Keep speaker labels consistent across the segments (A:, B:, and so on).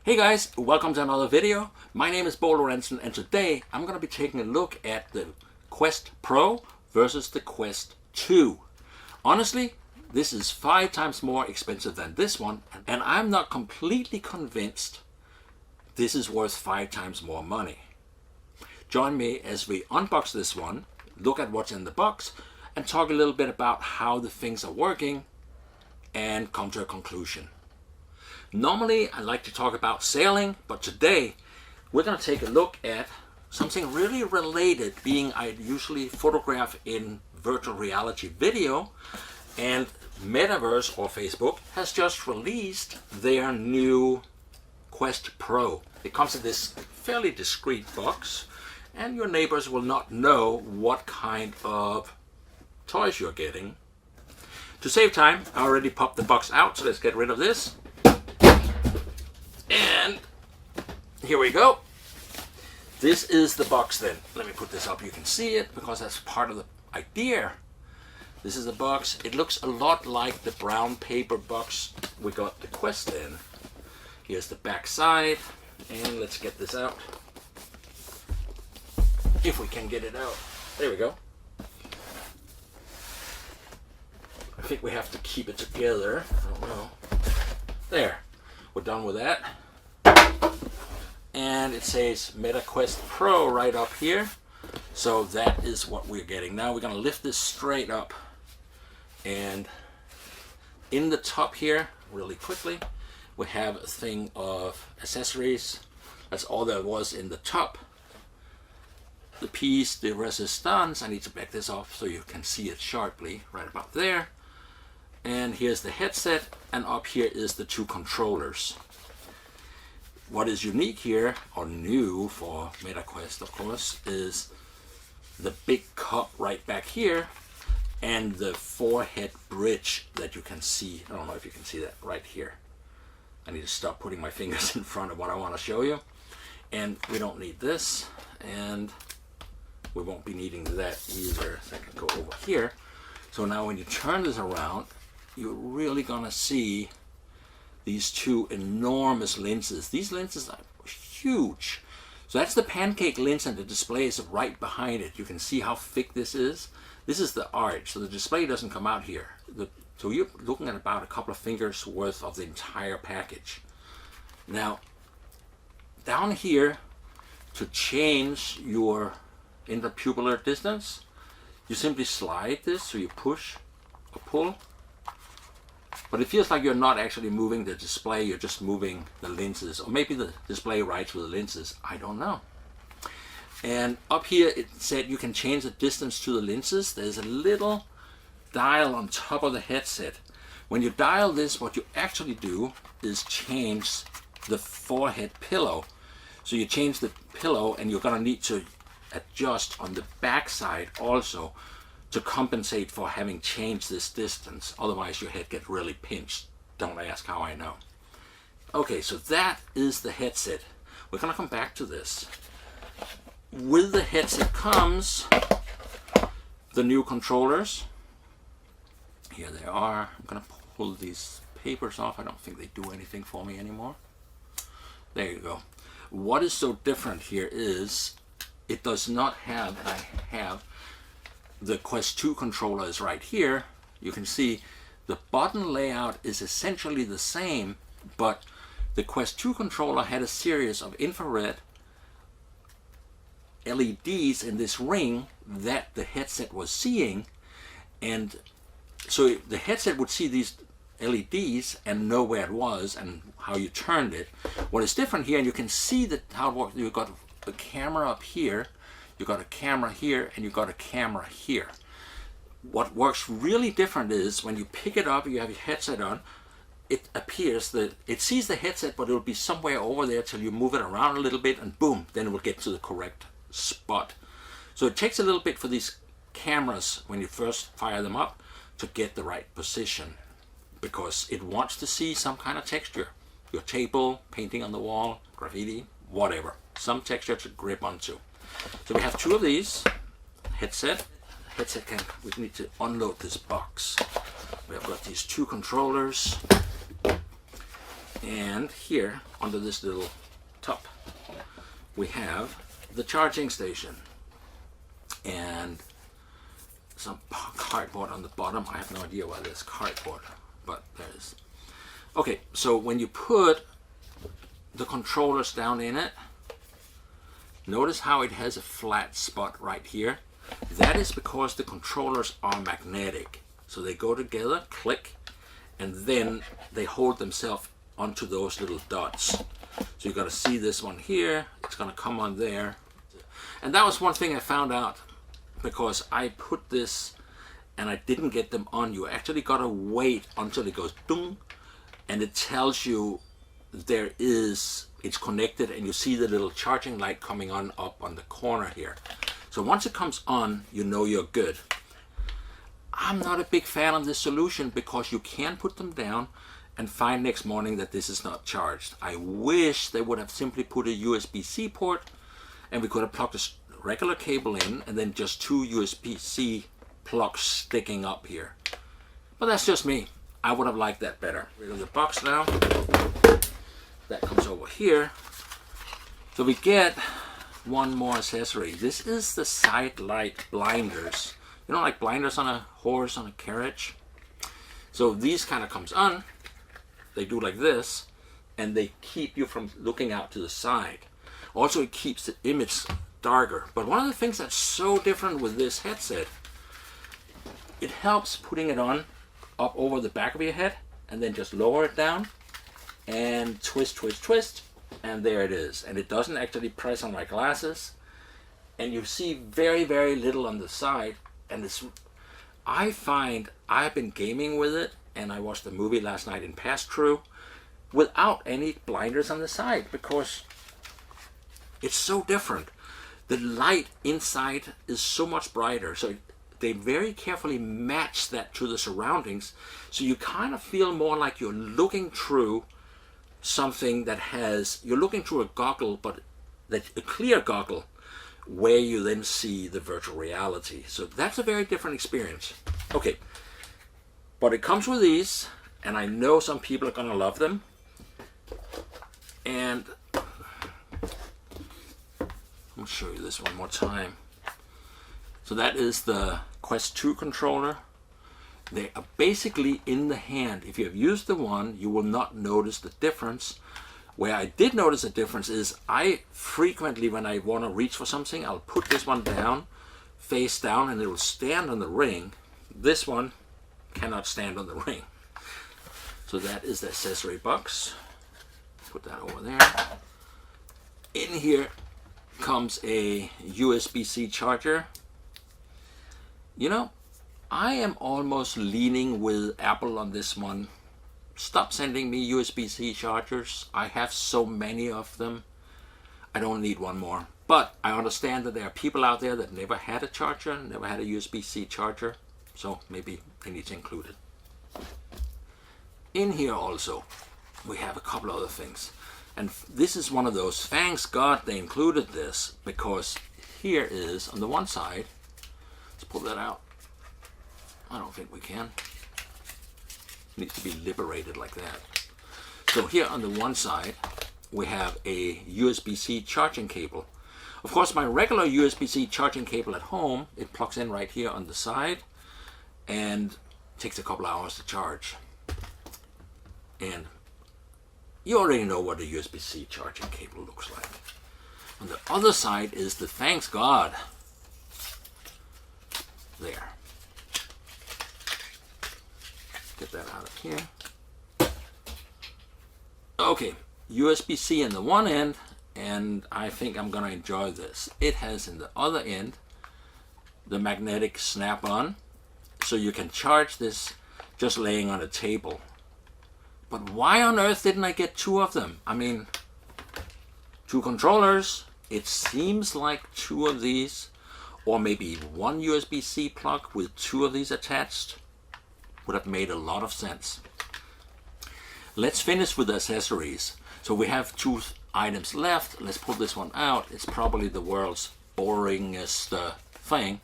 A: Hey guys, welcome to another video. My name is Bo Lorentzen and today I'm going to be taking a look at the Quest Pro versus the Quest 2. Honestly, this is 5 times more expensive than this one, and I'm not completely convinced this is worth 5 times more money. Join me as we unbox this one, look at what's in the box, and talk a little bit about how the things are working and come to a conclusion. Normally I like to talk about sailing, but today we're going to take a look at something really related, being I usually photograph in virtual reality video, and Metaverse or Facebook has just released their new Quest Pro. It comes in this fairly discreet box and your neighbors will not know what kind of toys you're getting. To save time, I already popped the box out, so let's get rid of this. And here we go. This is the box then. Let me put this up, you can see it because that's part of the idea. This is the box. It looks a lot like the brown paper box we got the Quest in. Here's the back side, and let's get this out. If we can get it out. There we go. I think we have to keep it together. I don't know. There. We're done with that. And it says Meta Quest Pro right up here. So that is what we're getting. Now we're going to lift this straight up. And in the top here, really quickly, we have a thing of accessories. That's all there was in the top. The piece de resistance, I need to back this off so you can see it sharply right about there. And here's the headset, and up here is the 2 controllers. What is unique here, or new for MetaQuest of course, is the big cup right back here and the forehead bridge that you can see. I don't know if you can see that right here. I need to stop putting my fingers in front of what I want to show you. And we don't need this, and we won't be needing that either. So I can go over here. So now when you turn this around, you're really gonna see these 2 enormous lenses. These lenses are huge. So that's the pancake lens, and the display is right behind it. You can see how thick this is. This is the arch, so the display doesn't come out here. So you're looking at about a couple of fingers worth of the entire package. Now, down here, to change your interpupillar distance, you simply slide this, so you push or pull. But it feels like you're not actually moving the display, you're just moving the lenses. Or maybe the display writes with the lenses, I don't know. And up here it said you can change the distance to the lenses. There's a little dial on top of the headset. When you dial this, what you actually do is change the forehead pillow. So you change the pillow, and you're gonna need to adjust on the back side also to compensate for having changed this distance. Otherwise your head gets really pinched. Don't ask how I know. Okay, so that is the headset. We're gonna come back to this. With the headset comes the new controllers. Here they are. I'm gonna pull these papers off. I don't think they do anything for me anymore. There you go. What is so different here is it does not have, and I have, the Quest 2 controller is right here. You can see the button layout is essentially the same, but the Quest 2 controller had a series of infrared LEDs in this ring that the headset was seeing, and so the headset would see these LEDs and know where it was and how you turned it. What is different here, and you can see that how it works, you've got a camera up here, you got a camera here, and you got a camera here. What works really different is when you pick it up, you have your headset on, it appears that it sees the headset, but it'll be somewhere over there till you move it around a little bit, and boom, then it will get to the correct spot. So it takes a little bit for these cameras, when you first fire them up, to get the right position, because it wants to see some kind of texture. Your table, painting on the wall, graffiti, whatever. Some texture to grip onto. So we have 2 of these. Headset. We need to unload this box. We have got these 2 controllers. And here, under this little top, we have the charging station. And some cardboard on the bottom. I have no idea why there's cardboard, but there's. Okay, so when you put the controllers down in it, notice how it has a flat spot right here. That is because the controllers are magnetic. So they go together, click, and then they hold themselves onto those little dots. So you're going to see this one here, it's going to come on there. And that was one thing I found out, because I put this and I didn't get them on. You actually got to wait until it goes dung, and it tells you it's connected, and you see the little charging light coming on up on the corner here. So once it comes on, you know you're good. I'm not a big fan of this solution because you can put them down and find next morning that this is not charged. I wish they would have simply put a USB-C port and we could have plugged a regular cable in and then just 2 USB-C plugs sticking up here. But that's just me. I would have liked that better. Rid of the box now. That comes over here. So we get one more accessory. This is the side light blinders. You know, like blinders on a horse, on a carriage. So these kind of comes on. They do like this, and they keep you from looking out to the side. Also, it keeps the image darker. But one of the things that's so different with this headset, it helps putting it on up over the back of your head, and then just lower it down, and twist, twist, twist, and there it is. And it doesn't actually press on my glasses, and you see very, very little on the side. And this, I find I've been gaming with it, and I watched the movie last night in pass-through without any blinders on the side, because it's so different. The light inside is so much brighter, so they very carefully match that to the surroundings, so you kind of feel more like you're looking through something that has, you're looking through a goggle, but a clear goggle, where you then see the virtual reality. So that's a very different experience. Okay, but it comes with these, and I know some people are gonna love them. And I'll show you this one more time. So that is the Quest 2 controller. They are basically in the hand. If you have used the one, you will not notice the difference. Where I did notice a difference is I frequently, when I want to reach for something, I'll put this one down, face down, and it will stand on the ring. This one cannot stand on the ring. So that is the accessory box. Put that over there. In here comes a USB-C charger. You know, I am almost leaning with Apple on this one. Stop sending me USB-C chargers. I have so many of them. I don't need one more. But I understand that there are people out there that never had a charger, never had a USB-C charger. So maybe they need to include it. In here also, we have a couple other things. And this is one of those, thanks God they included this, because here is, on the one side, let's pull that out. I don't think we can. Needs to be liberated like that. So here on the one side we have a USB-C charging cable. Of course, my regular USB-C charging cable at home, it plugs in right here on the side and takes a couple hours to charge. And you already know what a USB-C charging cable looks like. On the other side is the, thanks God, there. Get that out of here. Okay, USB-C in the one end, and I think I'm gonna enjoy this. It has in the other end the magnetic snap-on, so you can charge this just laying on a table. But why on earth didn't I get 2 of them? I mean, 2 controllers. It seems like 2 of these, or maybe 1 USB-C plug with 2 of these attached, would have made a lot of sense. Let's finish with the accessories. So we have 2 items left. Let's pull this one out. It's probably the world's boringest thing.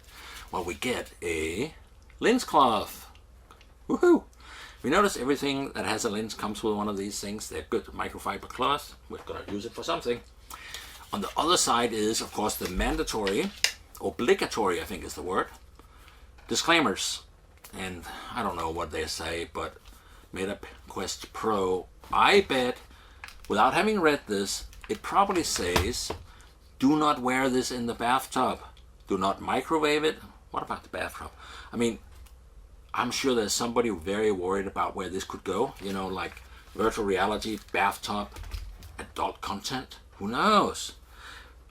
A: Well, we get a lens cloth. Woohoo! We notice everything that has a lens comes with one of these things. They're good microfiber cloth. We're going to use it for something. On the other side is, of course, the mandatory, obligatory, I think is the word, disclaimers. And I don't know what they say, but Meta Quest Pro, I bet, without having read this, it probably says, do not wear this in the bathtub. Do not microwave it. What about the bathtub? I mean, I'm sure there's somebody very worried about where this could go. You know, like virtual reality, bathtub, adult content. Who knows?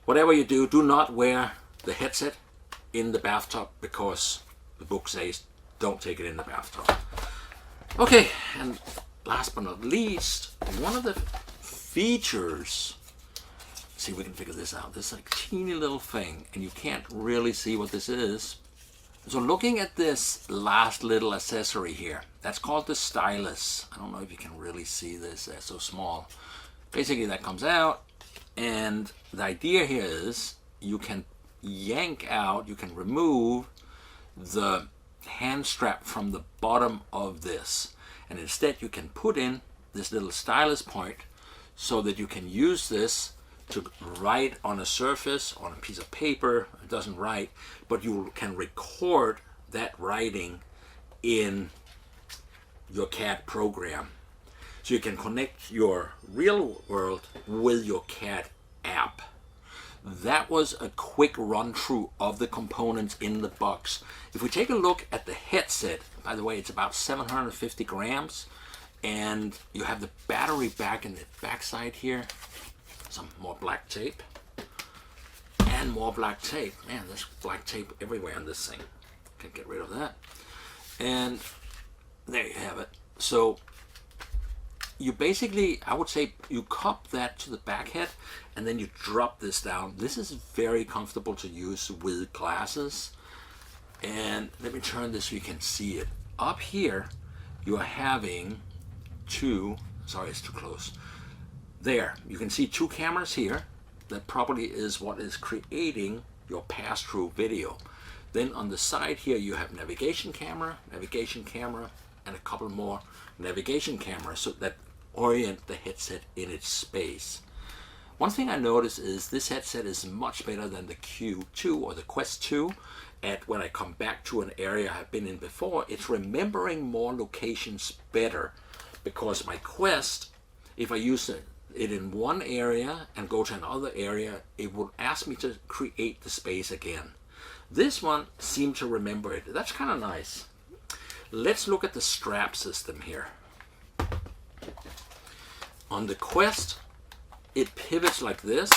A: Whatever you do, do not wear the headset in the bathtub, because the book says don't take it in the bathtub. Okay, and last but not least, one of the features, see if we can figure this out. This is like a teeny little thing, and you can't really see what this is. So looking at this last little accessory here, that's called the stylus. I don't know if you can really see this, they're so small. Basically that comes out, and the idea here is you can yank out, you can remove the hand strap from the bottom of this, and instead you can put in this little stylus point so that you can use this to write on a surface, on a piece of paper. It doesn't write, but you can record that writing in your CAD program. So you can connect your real world with your CAD app. That was a quick run through of the components in the box. If we take a look at the headset, by the way, it's about 750 grams, and you have the battery back in the backside here. Some more black tape, and more black tape. Man, there's black tape everywhere on this thing. Can get rid of that. And there you have it. So you basically, I would say, you cup that to the back head, and then you drop this down. This is very comfortable to use with glasses. And let me turn this so you can see it. Up here, you are having two, sorry, it's too close. There, you can see two cameras here. That probably is what is creating your pass-through video. Then on the side here, you have navigation camera, and a couple more navigation cameras so that orient the headset in its space. One thing I noticed is this headset is much better than the Q2 or the Quest 2. At when I come back to an area I've been in before, it's remembering more locations better, because my Quest, if I use it in one area and go to another area, it will ask me to create the space again. This one seemed to remember it. That's kind of nice. Let's look at the strap system here. On the Quest, it pivots like this,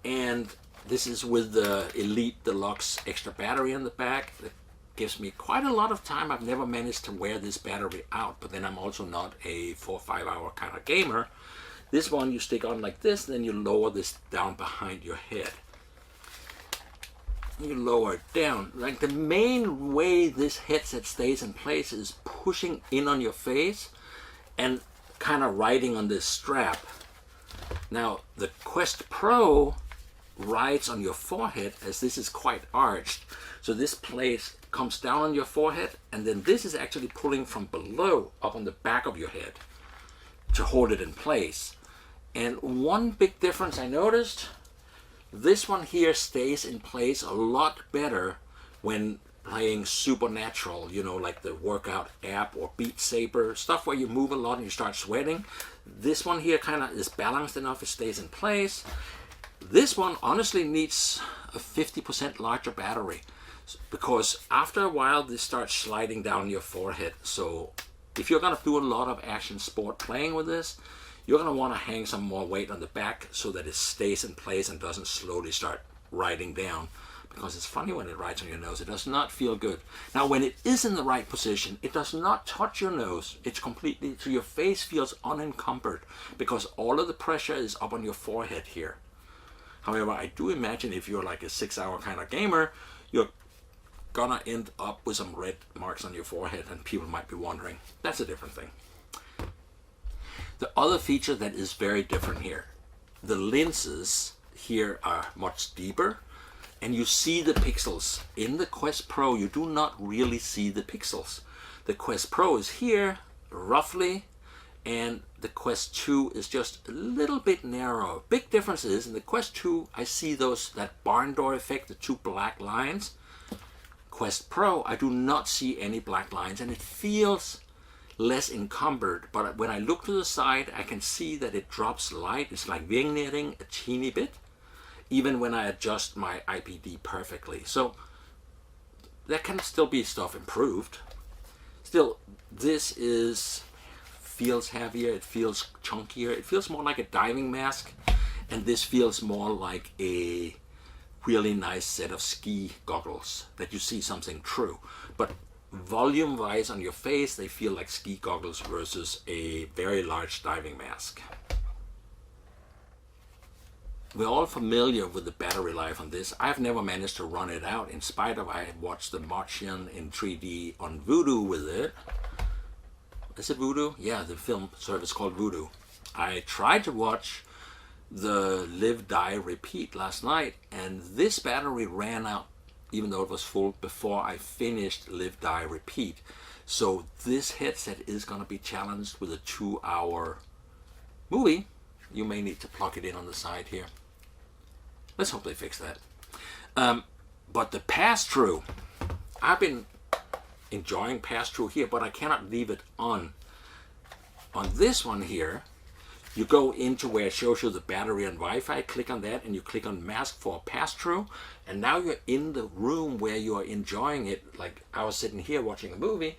A: and this is with the Elite Deluxe extra battery in the back. That gives me quite a lot of time. I've never managed to wear this battery out, but then I'm also not a 4 or 5 hour kind of gamer. This one you stick on like this, then you lower this down behind your head. You lower it down. Like the main way this headset stays in place is pushing in on your face and kind of riding on this strap. Now the Quest Pro rides on your forehead, as this is quite arched. So this place comes down on your forehead, and then this is actually pulling from below up on the back of your head to hold it in place. And one big difference I noticed, this one here stays in place a lot better when playing Supernatural, you know, like the workout app or Beat Saber, stuff where you move a lot and you start sweating. This one here kind of is balanced enough, it stays in place. This one honestly needs a 50% larger battery, because after a while this starts sliding down your forehead. So if you're going to do a lot of action sport playing with this, you're going to want to hang some more weight on the back so that it stays in place and doesn't slowly start riding down. Because it's funny when it rides on your nose, it does not feel good. Now when it is in the right position, it does not touch your nose. It's completely, so your face feels unencumbered because all of the pressure is up on your forehead here. However, I do imagine if you're like a 6 hour kind of gamer, you're gonna end up with some red marks on your forehead and people might be wondering. That's a different thing. The other feature that is very different here, the lenses here are much deeper, and you see the pixels. In the Quest Pro, you do not really see the pixels. The Quest Pro is here, roughly, and the Quest 2 is just a little bit narrower. Big difference is, in the Quest 2, I see that barn door effect, the two black lines. Quest Pro, I do not see any black lines, and it feels less encumbered, but when I look to the side, I can see that it drops light. It's like vignetting a teeny bit, even when I adjust my IPD perfectly. So there can still be stuff improved. Still, this feels heavier, it feels chunkier, it feels more like a diving mask, and this feels more like a really nice set of ski goggles that you see something through. But volume wise on your face, they feel like ski goggles versus a very large diving mask. We're all familiar with the battery life on this. I've never managed to run it out in spite of I watched The Martian in 3D on Vudu with it. Is it Vudu? Yeah, the film service called Vudu. I tried to watch the Live, Die, Repeat last night, and this battery ran out even though it was full before I finished Live, Die, Repeat. So this headset is going to be challenged with a 2-hour movie. You may need to plug it in on the side here. Let's hope they fix that. But the pass-through, I've been enjoying pass-through here, but I cannot leave it on. On this one here, you go into where it shows you the battery and Wi-Fi, click on that, and you click on mask for pass-through, and now you're in the room where you are enjoying it. Like I was sitting here watching a movie,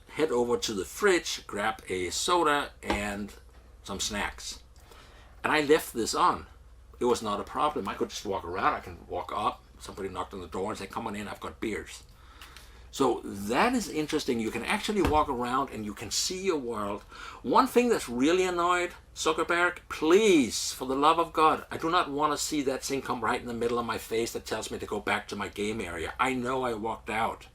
A: head over to the fridge, grab a soda and some snacks. And I left this on. It was not a problem. I could just walk around. I can walk up. Somebody knocked on the door and said, come on in, I've got beers. So that is interesting. You can actually walk around and you can see your world. One thing that's really annoyed Zuckerberg, please, for the love of God, I do not want to see that thing come right in the middle of my face that tells me to go back to my game area. I know I walked out.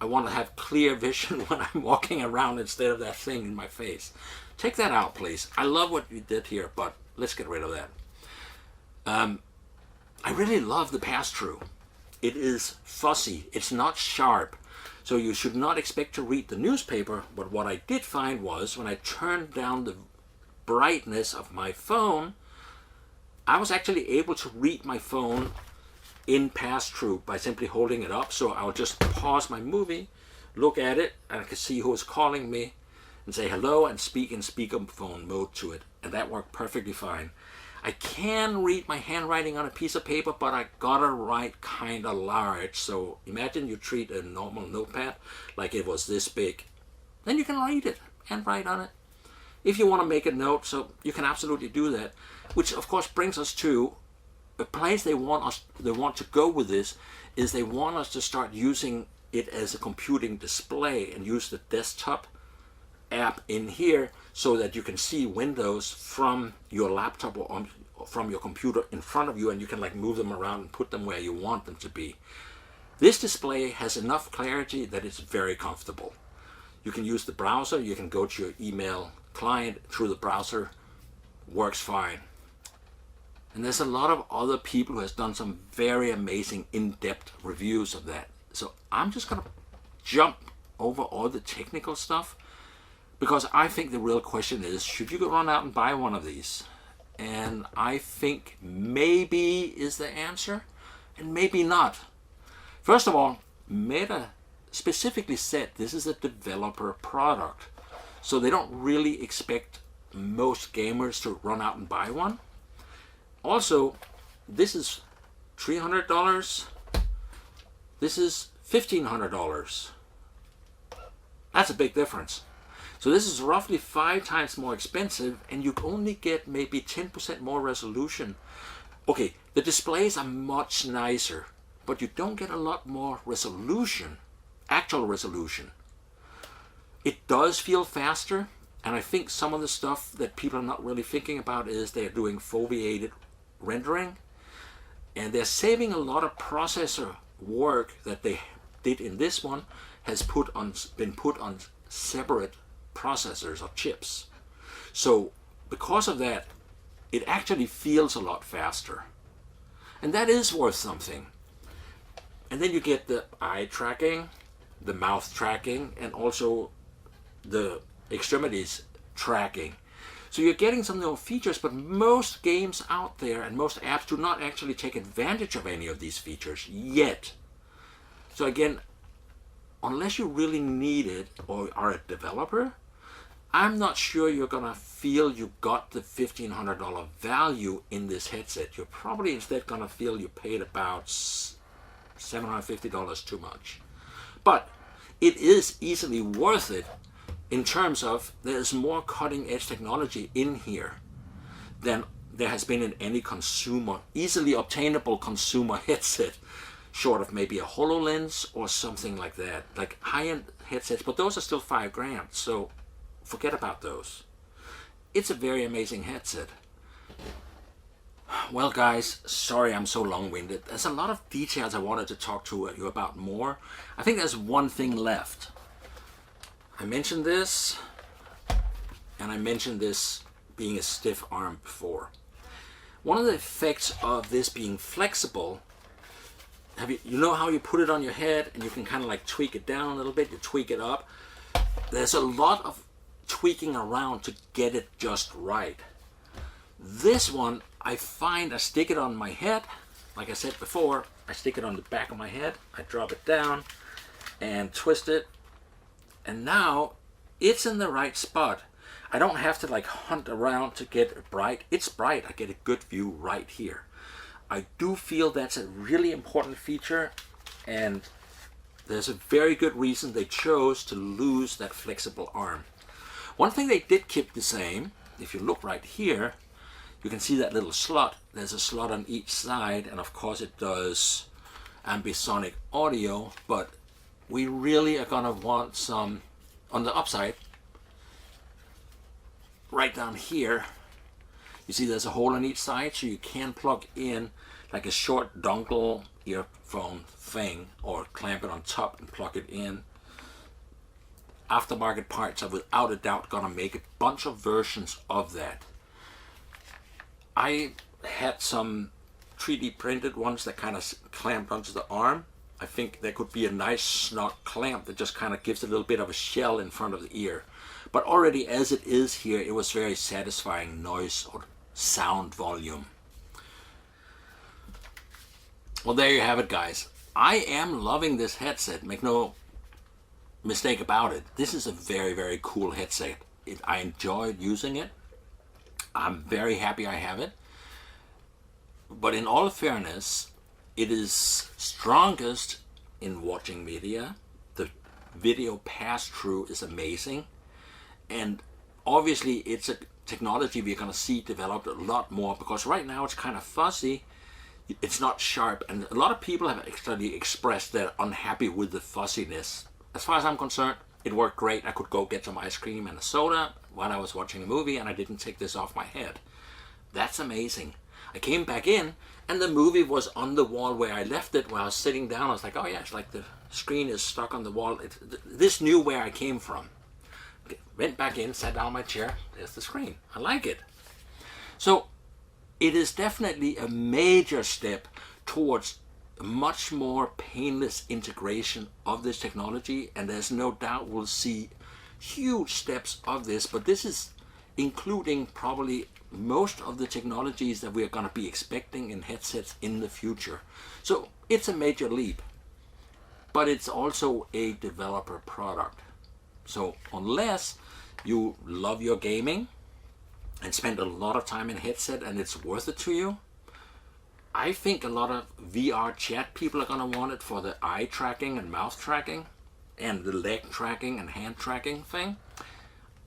A: I want to have clear vision when I'm walking around instead of that thing in my face. Take that out, please. I love what you did here, but let's get rid of that. I really love the pass-through. It is fussy. It's not sharp. So you should not expect to read the newspaper. But what I did find was when I turned down the brightness of my phone, I was actually able to read my phone in pass-through by simply holding it up. So I'll just pause my movie, look at it, and I can see who is calling me and say hello and speak in speakerphone mode to it. And that worked perfectly fine. I can read my handwriting on a piece of paper, but I gotta write kind of large. So imagine you treat a normal notepad like it was this big. Then you can read it and write on it. If you want to make a note, so you can absolutely do that. Which of course brings us to a place they want to go with this, is they want us to start using it as a computing display and use the desktop app in here so that you can see windows from your laptop or from your computer in front of you, and you can like move them around and put them where you want them to be. This display has enough clarity that it's very comfortable. You can use the browser, you can go to your email client through the browser, works fine. And there's a lot of other people who has done some very amazing in-depth reviews of that. So I'm just gonna jump over all the technical stuff, because I think the real question is, should you go run out and buy one of these? And I think maybe is the answer, and maybe not. First of all, Meta specifically said this is a developer product, so they don't really expect most gamers to run out and buy one. Also, this is $300. This is $1,500. That's a big difference. So this is roughly 5 times more expensive, and you only get maybe 10% more resolution. Okay, the displays are much nicer, but you don't get a lot more resolution, actual resolution. It does feel faster, and I think some of the stuff that people are not really thinking about is they're doing foveated rendering, and they're saving a lot of processor work that they did in this one has been put on separate processors or chips. So because of that, it actually feels a lot faster, and that is worth something. And then you get the eye tracking, the mouth tracking, and also the extremities tracking. So you're getting some new features, but most games out there and most apps do not actually take advantage of any of these features yet. So again, unless you really need it or are a developer, I'm not sure you're gonna feel you got the $1,500 value in this headset. You're probably instead gonna feel you paid about $750 too much. But it is easily worth it in terms of there's more cutting edge technology in here than there has been in any consumer, easily obtainable consumer headset, short of maybe a HoloLens or something like that, like high-end headsets, but those are still $5,000, so forget about those. It's a very amazing headset. Well guys, sorry I'm so long-winded. There's a lot of details I wanted to talk to you about more. I think there's one thing left. I mentioned this, and I mentioned this being a stiff arm before. One of the effects of this being flexible, you know how you put it on your head and you can kind of like tweak it down a little bit, you tweak it up. There's a lot of tweaking around to get it just right. This one, I find I stick it on my head. Like I said before, I stick it on the back of my head, I drop it down and twist it. And now it's in the right spot. I don't have to like hunt around to get it bright. It's bright. I get a good view right here. I do feel that's a really important feature, and there's a very good reason they chose to lose that flexible arm. One thing they did keep the same, if you look right here, you can see that little slot. There's a slot on each side, and of course it does ambisonic audio, but we really are gonna want some on the upside, right down here. You see there's a hole on each side, so you can plug in like a short dongle earphone thing, or clamp it on top and plug it in. Aftermarket parts are without a doubt gonna make a bunch of versions of that. I had some 3D printed ones that kind of clamped onto the arm. I think there could be a nice snug clamp that just kind of gives a little bit of a shell in front of the ear. But already as it is here, it was very satisfying noise or sound volume. Well, there you have it, guys. I am loving this headset, make no mistake about it. This is a very, very cool headset. I enjoyed using it. I'm very happy I have it. But in all fairness, it is strongest in watching media. The video pass-through is amazing. And obviously it's a technology we're going to see developed a lot more, because right now it's kind of fuzzy. It's not sharp. And a lot of people have actually expressed they're unhappy with the fuzziness. As far as I'm concerned, it worked great. I could go get some ice cream and a soda while I was watching a movie, and I didn't take this off my head. That's amazing. I came back in, and the movie was on the wall where I left it while I was sitting down. I was like, oh yeah, it's like the screen is stuck on the wall. This knew where I came from. Went back in, sat down on my chair, there's the screen. I like it. So it is definitely a major step towards a much more painless integration of this technology, and there's no doubt we'll see huge steps of this, but this is including probably most of the technologies that we're going to be expecting in headsets in the future. So it's a major leap, but it's also a developer product. So unless you love your gaming and spend a lot of time in headset and it's worth it to you, I think a lot of VR chat people are going to want it for the eye tracking and mouth tracking and the leg tracking and hand tracking thing.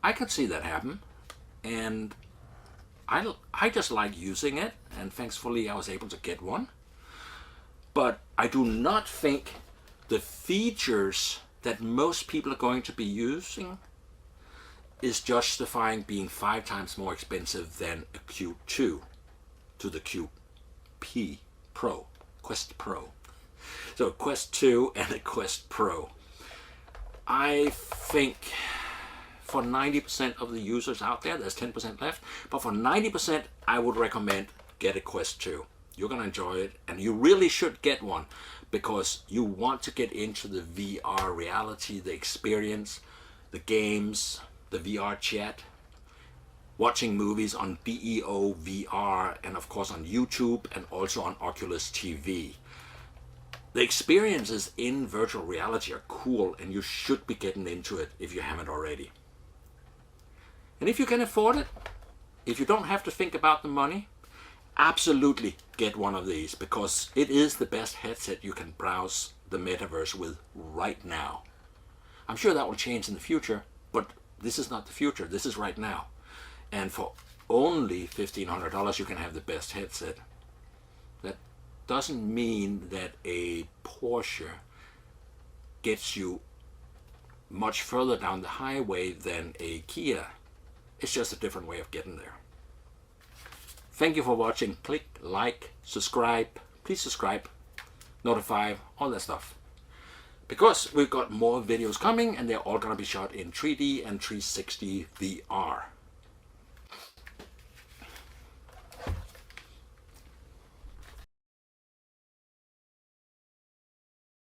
A: I could see that happen, and I just like using it, and thankfully I was able to get one. But I do not think the features that most people are going to be using is justifying being 5 times more expensive than a Q2 to the QP Pro, Quest Pro. So a Quest 2 and a Quest Pro. I think for 90% of the users out there, there's 10% left, but for 90%, I would recommend get a Quest 2. You're gonna enjoy it, and you really should get one because you want to get into the VR reality, the experience, the games, the VR chat, watching movies on BEO VR, and of course on YouTube, and also on Oculus TV. The experiences in virtual reality are cool, and you should be getting into it if you haven't already. And if you can afford it, if you don't have to think about the money, absolutely get one of these, because it is the best headset you can browse the metaverse with right now. I'm sure that will change in the future, but this is not the future, this is right now. And for only $1,500 you can have the best headset. That doesn't mean that a Porsche gets you much further down the highway than a Kia. It's just a different way of getting there. Thank you for watching. Click like, subscribe. Please subscribe, notify, all that stuff. Because we've got more videos coming, and they're all going to be shot in 3D and 360 VR.